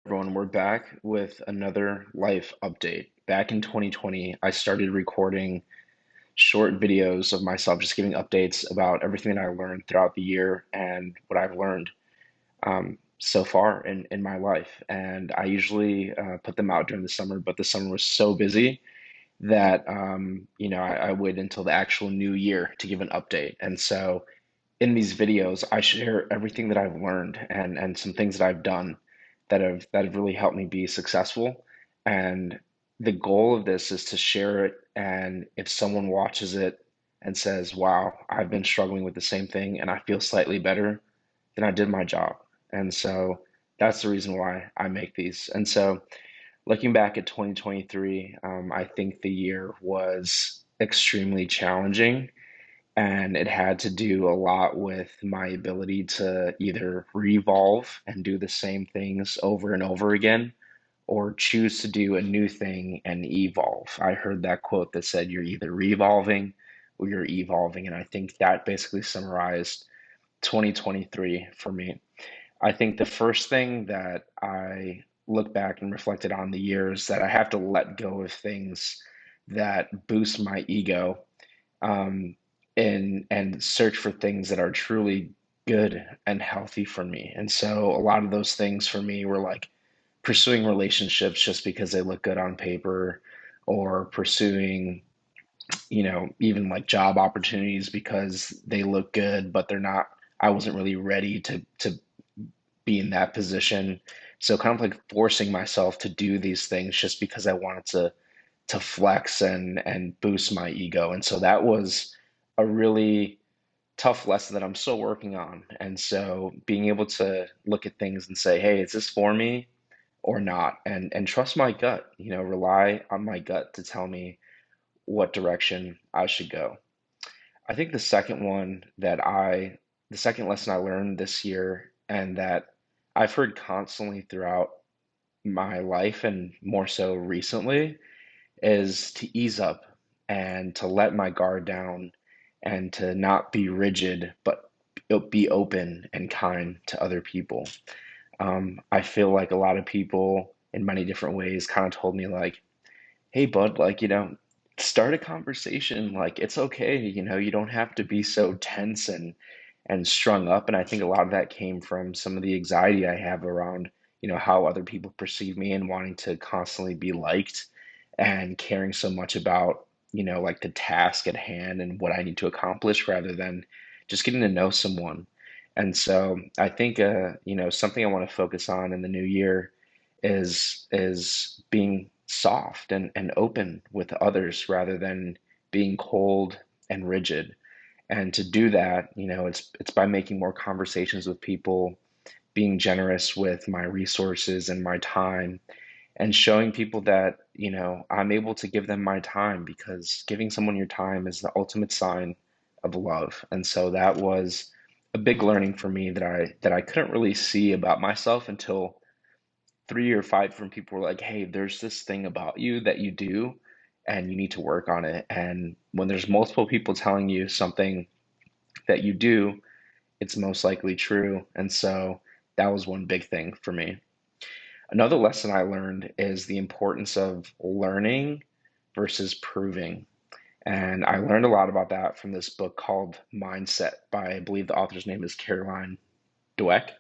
Everyone, we're back with another life update. Back in 2020, I started recording short videos of myself just giving updates about everything that I learned throughout the year and what I've learned so far in my life. And I usually put them out during the summer, but the summer was so busy that I waited until the actual new year to give an update. And so in these videos, I share everything that I've learned and some things that I've done that have really helped me be successful. And the goal of this is to share it. And if someone watches it and says, "Wow, I've been struggling with the same thing and I feel slightly better," then I did my job. And so that's the reason why I make these. And so looking back at 2023, I think the year was extremely challenging and it had to do a lot with my ability to either revolve and do the same things over and over again, or choose to do a new thing and evolve. I heard that quote that said, "You're either revolving or you're evolving." And I think that basically summarized 2023 for me. I think the first thing that I look back and reflected on the years that I have to let go of things that boost my ego, um, and search for things that are truly good and healthy for me. And so a lot of those things for me were like pursuing relationships just because they look good on paper, or pursuing, even like job opportunities because they look good, but they're not, I wasn't really ready to be in that position. So kind of like forcing myself to do these things just because I wanted to flex and boost my ego. And so that was a really tough lesson that I'm still working on. And so being able to look at things and say, "Hey, is this for me or not?" And trust my gut, rely on my gut to tell me what direction I should go. I think the second lesson I learned this year, and that I've heard constantly throughout my life and more so recently, is to ease up and to let my guard down and to not be rigid, but be open and kind to other people. I feel like a lot of people in many different ways kind of told me like, "Hey, bud, like, start a conversation. Like, it's okay. You don't have to be so tense and strung up." And I think a lot of that came from some of the anxiety I have around, how other people perceive me and wanting to constantly be liked and caring so much about, like the task at hand and what I need to accomplish rather than just getting to know someone. And so I think, something I want to focus on in the new year is being soft and open with others rather than being cold and rigid. And to do that, it's by making more conversations with people, being generous with my resources and my time, and showing people that, I'm able to give them my time, because giving someone your time is the ultimate sign of love. And so that was a big learning for me that I couldn't really see about myself until 3 or 5 different people were like, "Hey, there's this thing about you that you do and you need to work on it." And when there's multiple people telling you something that you do, it's most likely true. And so that was one big thing for me. Another lesson I learned is the importance of learning versus proving. And I learned a lot about that from this book called Mindset by, I believe the author's name is Caroline Dweck.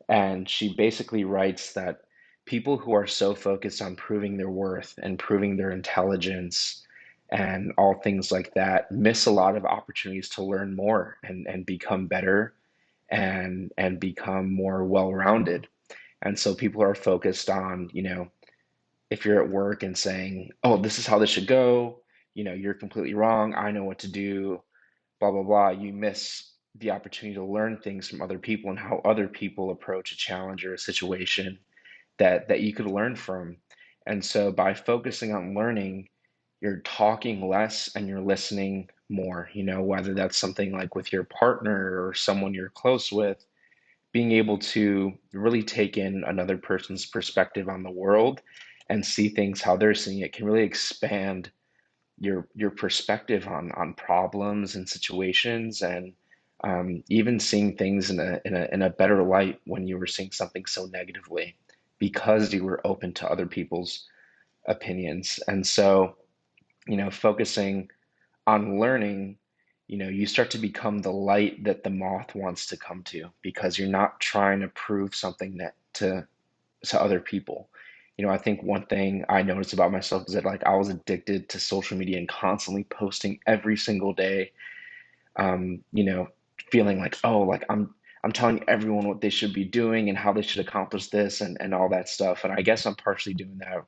And she basically writes that people who are so focused on proving their worth and proving their intelligence and all things like that miss a lot of opportunities to learn more and become better and become more well-rounded. And so people are focused on, if you're at work and saying, "Oh, this is how this should go, you're completely wrong, I know what to do, blah, blah, blah," you miss the opportunity to learn things from other people and how other people approach a challenge or a situation that you could learn from. And so by focusing on learning, you're talking less and you're listening more, whether that's something like with your partner or someone you're close with, being able to really take in another person's perspective on the world and see things how they're seeing it can really expand your perspective on problems and situations, and even seeing things in a better light when you were seeing something so negatively. because you were open to other people's opinions. And so, focusing on learning, you start to become the light that the moth wants to come to because you're not trying to prove something that to other people. I think one thing I noticed about myself is that like I was addicted to social media and constantly posting every single day, um, you know, feeling like, oh, like I'm telling everyone what they should be doing and how they should accomplish this and all that stuff. And I guess I'm partially doing that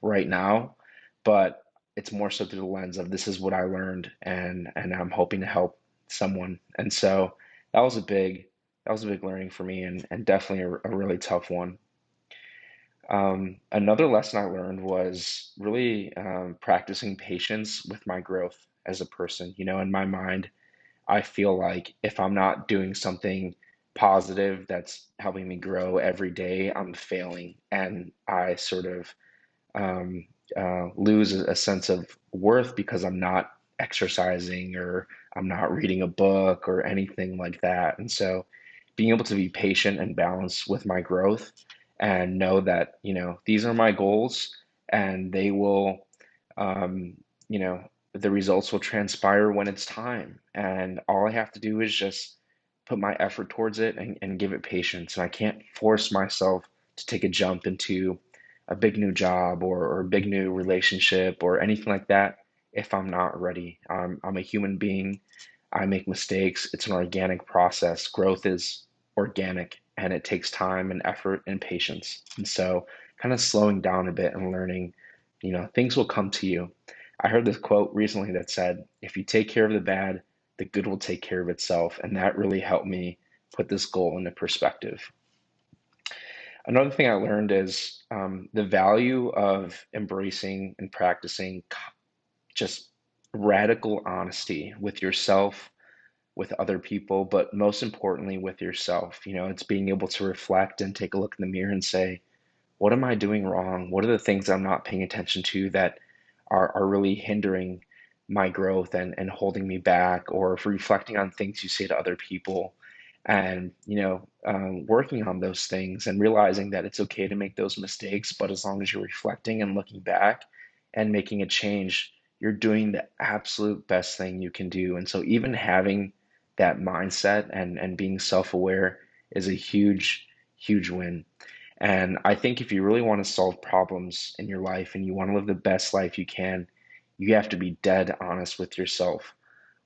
right now, but it's more so through the lens of this is what I learned and I'm hoping to help someone. And so that was a big that was a big learning for me and definitely a really tough one. Another lesson I learned was really practicing patience with my growth as a person. In my mind, I feel like if I'm not doing something positive that's helping me grow every day, I'm failing. And I sort of um, lose a sense of worth because I'm not exercising or I'm not reading a book or anything like that. And so being able to be patient and balanced with my growth and know that, these are my goals and they will, um, you know, the results will transpire when it's time. And all I have to do is just put my effort towards it and give it patience. And I can't force myself to take a jump into a big new job or a big new relationship or anything like that if I'm not ready. I'm a human being. I make mistakes. It's an organic process. Growth is organic and it takes time and effort and patience. And so, kind of slowing down a bit and learning, things will come to you. I heard this quote recently that said, if you take care of the bad, the good will take care of itself. And that really helped me put this goal into perspective. Another thing I learned is the value of embracing and practicing just radical honesty with yourself, with other people, but most importantly with yourself. It's being able to reflect and take a look in the mirror and say, what am I doing wrong? What are the things I'm not paying attention to that are really hindering my growth and holding me back, or for reflecting on things you say to other people and working on those things and realizing that it's okay to make those mistakes, but as long as you're reflecting and looking back and making a change, you're doing the absolute best thing you can do. And so even having that mindset and being self-aware is a huge, huge win. And I think if you really want to solve problems in your life and you want to live the best life you can, you have to be dead honest with yourself.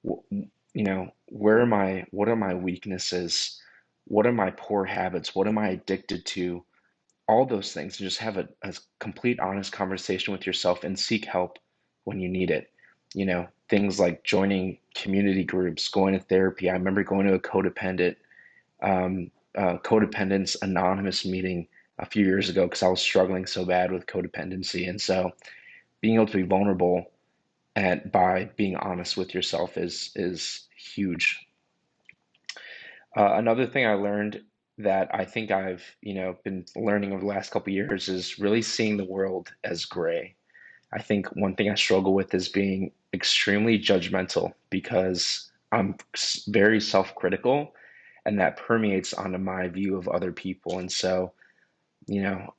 What are my weaknesses? What are my poor habits? What am I addicted to? All those things, and just have a complete honest conversation with yourself and seek help when you need it. Things like joining community groups, going to therapy. I remember going to a codependence anonymous meeting a few years ago because I was struggling so bad with codependency. And so being able to be vulnerable and by being honest with yourself is huge. Another thing I learned that I think I've, been learning over the last couple of years is really seeing the world as gray. I think one thing I struggle with is being extremely judgmental because I'm very self-critical and that permeates onto my view of other people. And so,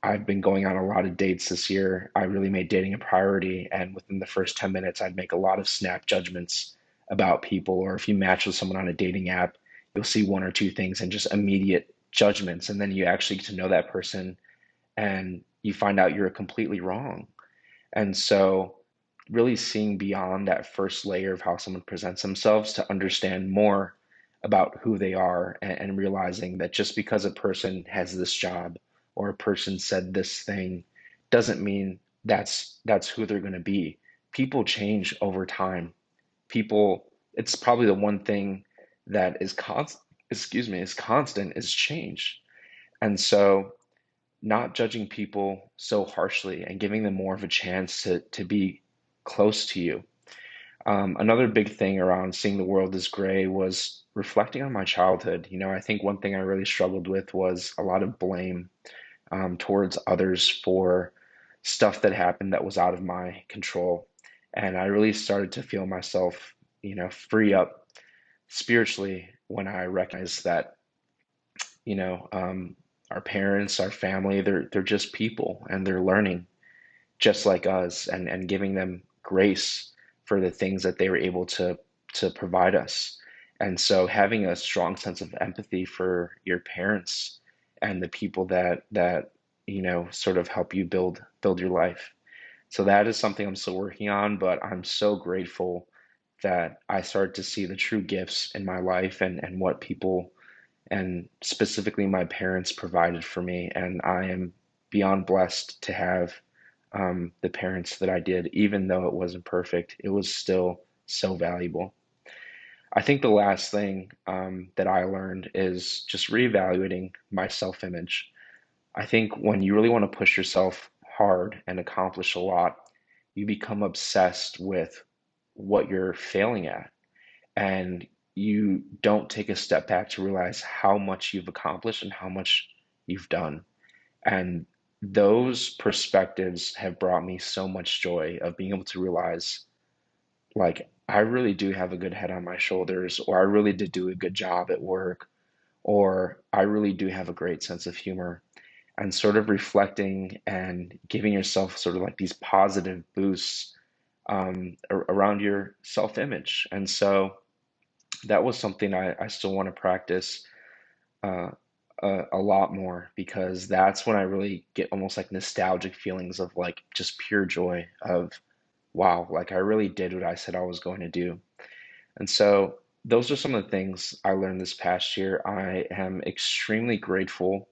I've been going on a lot of dates this year. I really made dating a priority, and within the first 10 minutes, I'd make a lot of snap judgments about people. Or if you match with someone on a dating app, you'll see one or two things and just immediate judgments. And then you actually get to know that person and you find out you're completely wrong. And so, really seeing beyond that first layer of how someone presents themselves to understand more about who they are and realizing that just because a person has this job or a person said this thing doesn't mean that's who they're going to be. People change over time. It's probably the one thing that is constant is change. And so not judging people so harshly and giving them more of a chance to be close to you. Another big thing around seeing the world as gray was reflecting on my childhood. I think one thing I really struggled with was a lot of blame towards others for stuff that happened that was out of my control. And I really started to feel myself, free up spiritually when I recognized that, you know, um, our parents, our family, they're just people and they're learning just like us, and giving them grace for the things that they were able to provide us. And so having a strong sense of empathy for your parents and the people that sort of help you build your life. So that is something I'm still working on, but I'm so grateful that I started to see the true gifts in my life, and what people and specifically my parents provided for me. And I am beyond blessed to have the parents that I did, even though it wasn't perfect, it was still so valuable. I think the last thing that I learned is just reevaluating my self image. I think when you really want to push yourself hard and accomplish a lot, you become obsessed with what you're failing at, and you don't take a step back to realize how much you've accomplished and how much you've done. And those perspectives have brought me so much joy of being able to realize, like, I really do have a good head on my shoulders, or I really did do a good job at work, or I really do have a great sense of humor. And sort of reflecting and giving yourself sort of like these positive boosts around your self-image. And so that was something I still want to practice uh, a lot more, because that's when I really get almost like nostalgic feelings of like just pure joy of, wow, like I really did what I said I was going to do. And so those are some of the things I learned this past year. I am extremely grateful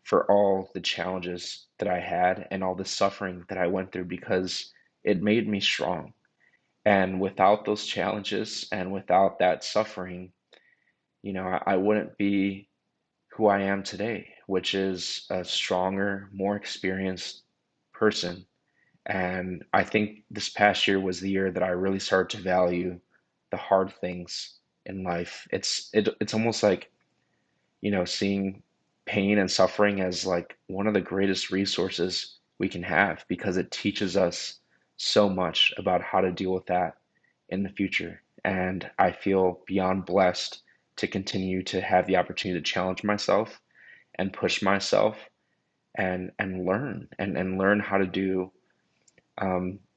for all the challenges that I had and all the suffering that I went through, because it made me strong. And without those challenges and without that suffering, I wouldn't be who I am today, which is a stronger, more experienced person. And I think this past year was the year that I really started to value the hard things in life. It's almost like, seeing pain and suffering as like one of the greatest resources we can have, because it teaches us so much about how to deal with that in the future. And I feel beyond blessed to continue to have the opportunity to challenge myself and push myself, and learn, and learn how to do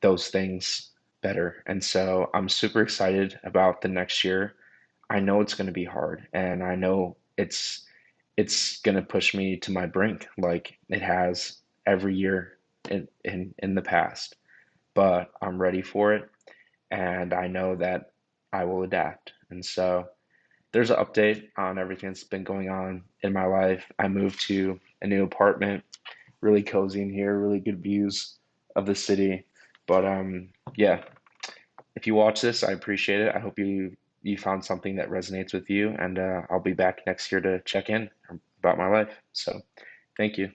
those things better. And so I'm super excited about the next year. I know it's going to be hard, and I know it's going to push me to my brink, like it has every year in the past. But I'm ready for it, and I know that I will adapt. And so there's an update on everything that's been going on in my life. I moved to a new apartment, really cozy in here, really good views of the city. But yeah, if you watch this, I appreciate it. I hope you found something that resonates with you, and I'll be back next year to check in about my life. So, thank you.